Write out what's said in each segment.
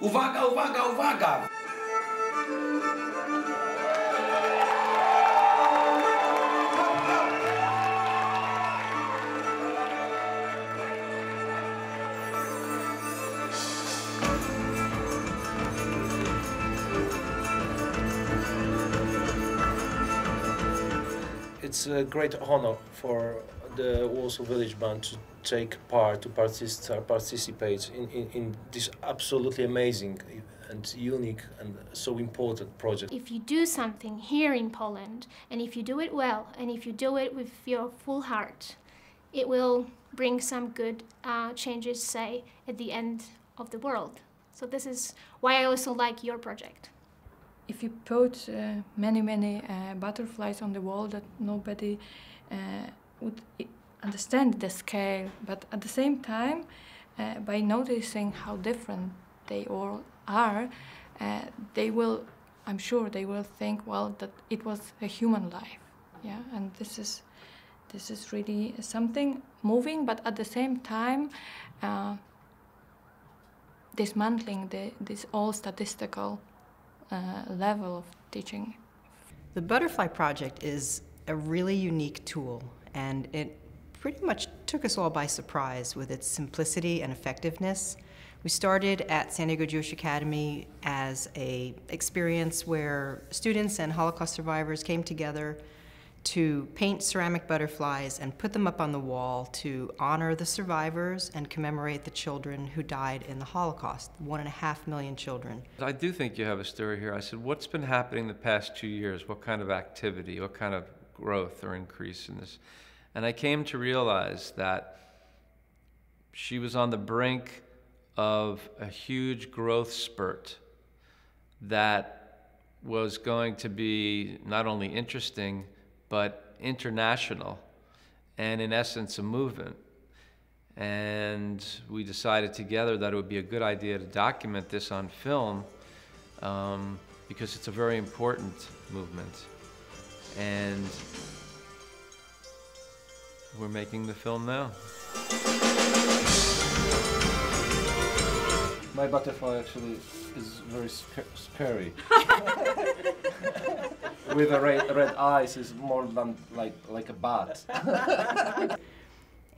Uwaga, uwaga, uwaga! It's a great honor for the Warsaw Village Band to take part, to participate in this absolutely amazing and unique and so important project. If you do something here in Poland, and if you do it well, and if you do it with your full heart, it will bring some good changes, say, at the end of the world. So this is why I also like your project. If you put many butterflies on the wall, that nobody would understand the scale, but at the same time, by noticing how different they all are, they will, I'm sure they will think, well, that it was a human life, yeah, and this is really something moving, but at the same time, dismantling this all statistical level of teaching. The Butterfly Project is a really unique tool, and it pretty much took us all by surprise with its simplicity and effectiveness. We started at San Diego Jewish Academy as an experience where students and Holocaust survivors came together to paint ceramic butterflies and put them up on the wall to honor the survivors and commemorate the children who died in the Holocaust, 1.5 million children. I do think you have a story here. I said, what's been happening the past 2 years? What kind of activity, what kind of growth or increase in this? And I came to realize that she was on the brink of a huge growth spurt that was going to be not only interesting, but international, and in essence a movement. And we decided together that it would be a good idea to document this on film because it's a very important movement. And we're making the film now. My butterfly actually is very scary. With the red eyes is more than like a bat.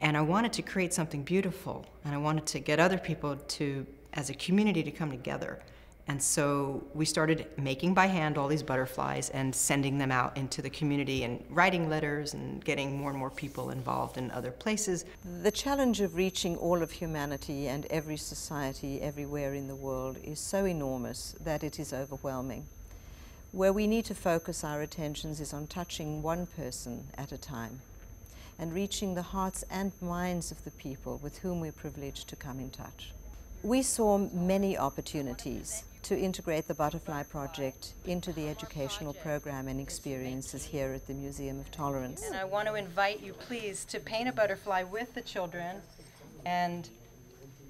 And I wanted to create something beautiful, and I wanted to get other people to, as a community, to come together. And so we started making by hand all these butterflies and sending them out into the community and writing letters and getting more and more people involved in other places. The challenge of reaching all of humanity and every society everywhere in the world is so enormous that it is overwhelming. Where we need to focus our attentions is on touching one person at a time and reaching the hearts and minds of the people with whom we're privileged to come in touch. We saw many opportunities to integrate the Butterfly Project into the educational program and experiences here at the Museum of Tolerance. And I want to invite you, please, to paint a butterfly with the children, and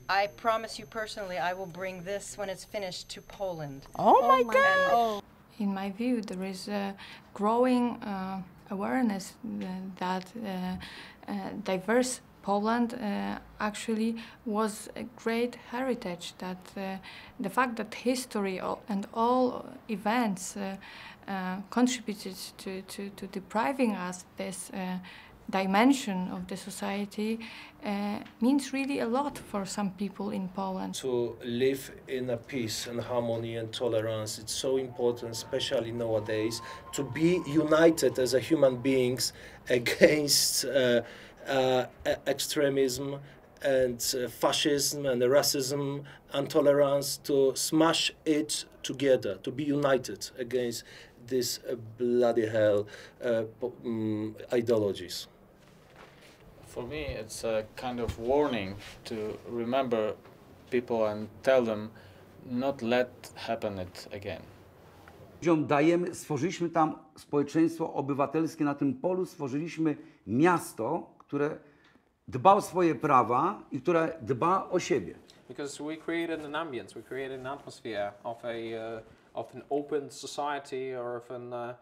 I promise you personally I will bring this, when it's finished, to Poland. Oh my God! In my view, there is a growing awareness that diverse Poland actually was a great heritage, that the fact that history and all events contributed to depriving us this dimension of the society means really a lot for some people in Poland. To live in a peace and harmony and tolerance, it's so important, especially nowadays, to be united as a human beings against extremism and fascism and racism, intolerance, to smash it together, to be united against this bloody hell ideologies. For me, it's a kind of warning to remember people and tell them not let happen it again. Ludziom dajemy, stworzyliśmy tam społeczeństwo obywatelskie, na tym polu stworzyliśmy miasto, które dba o swoje prawa i które dba o siebie. Because we created an ambience, we created an atmosphere of an open society or of an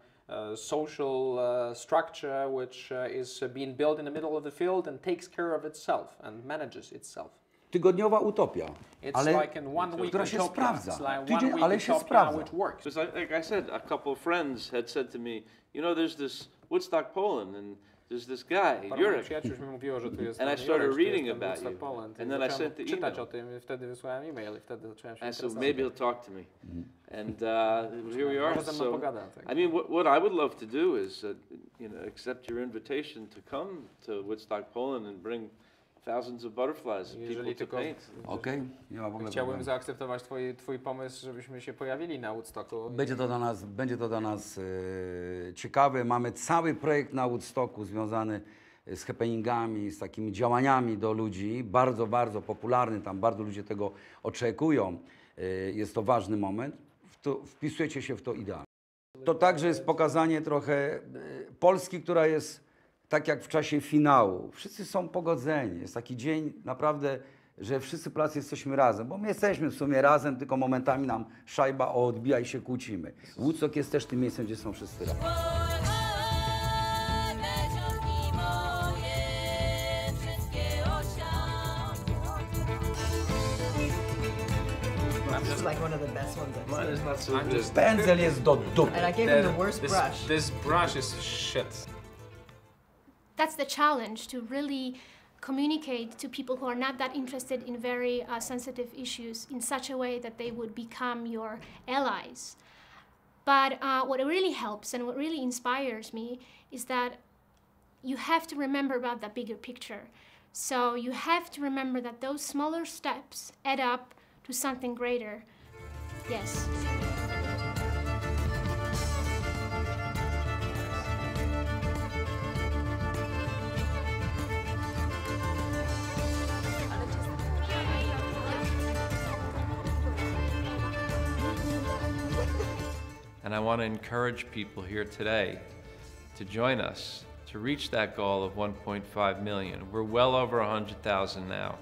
social structure which is being built in the middle of the field and takes care of itself and manages itself. tygodniowa utopia, It's ale like in 1 week która się utopia. sprawdza. It's like 1 Tydzień, week ale się utopia sprawdza. which works. Because like I said, a couple of friends had said to me, you know, there's this Woodstock Poland, and there's this guy, Paru moich Jurek. przyjaciół już mi mówiło, że tu jest And I ten started Jurek, że tu reading jest ten about Woodstock you. Poland. And I then I zacząłem sent the czytać email. o tym, wtedy wysłałem e-mail i wtedy zacząłem się And so interesować. maybe he'll talk to me. And here we are. Może ze mną So, pogada, tak. I mean, what I would love to do is, you know, accept your invitation to come to Woodstock Poland and bring thousands of butterflies, Jeżeli people to tylko paint. Okej, nie ma w ogóle chciałbym problemu. zaakceptować twój pomysł, żebyśmy się pojawili na Woodstocku. Będzie to dla nas ciekawe. Mamy cały projekt na Woodstocku związany z happeningami, z takimi działaniami do ludzi. Bardzo, bardzo popularny, tam bardzo ludzie tego oczekują. Jest to ważny moment. Wpisujecie się w to idealnie. To także jest pokazanie trochę Polski, która jest tak jak w czasie finału. Wszyscy są pogodzeni. Jest taki dzień naprawdę, że wszyscy Polacy jesteśmy razem, bo my jesteśmy w sumie razem, tylko momentami nam szajba odbija i się kłócimy. Woodstock jest też tym miejscem, gdzie są wszyscy razem. This is like one of the best ones I've Mine seen. is not so I'm good. just- Pędzel jest do dupy. And I gave him the worst brush. This brush is shit. That's the challenge, to really communicate to people who are not that interested in very sensitive issues in such a way that they would become your allies. But what really helps and what really inspires me is that you have to remember about the bigger picture. So you have to remember that those smaller steps add up to something greater. Yes. And I want to encourage people here today to join us to reach that goal of 1.5 million. We're well over 100,000 now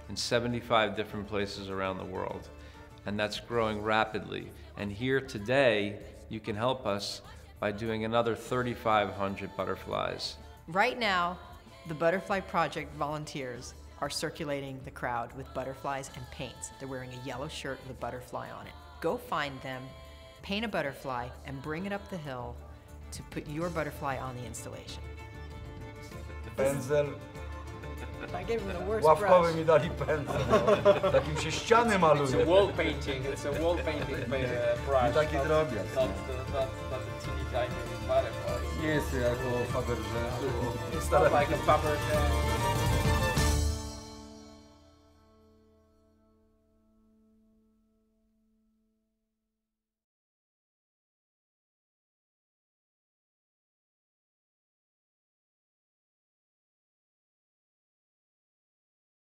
in 75 different places around the world, and that's growing rapidly. And here today, you can help us by doing another 3,500 butterflies. Right now, the Butterfly Project volunteers are circulating the crowd with butterflies and paints. They're wearing a yellow shirt with a butterfly on it. Go find them, paint a butterfly, and bring it up the hill to put your butterfly on the installation. Pędzel, I gave him the worst ławkowy brush. mi dali pędzel. No. Takim się ściany It's maluje. a wall painting. It's a wall painting brush. Taki drobiazg. Not a teeny tiny butterfly. Nie jest jako Faberże. It's not like a Fabergé.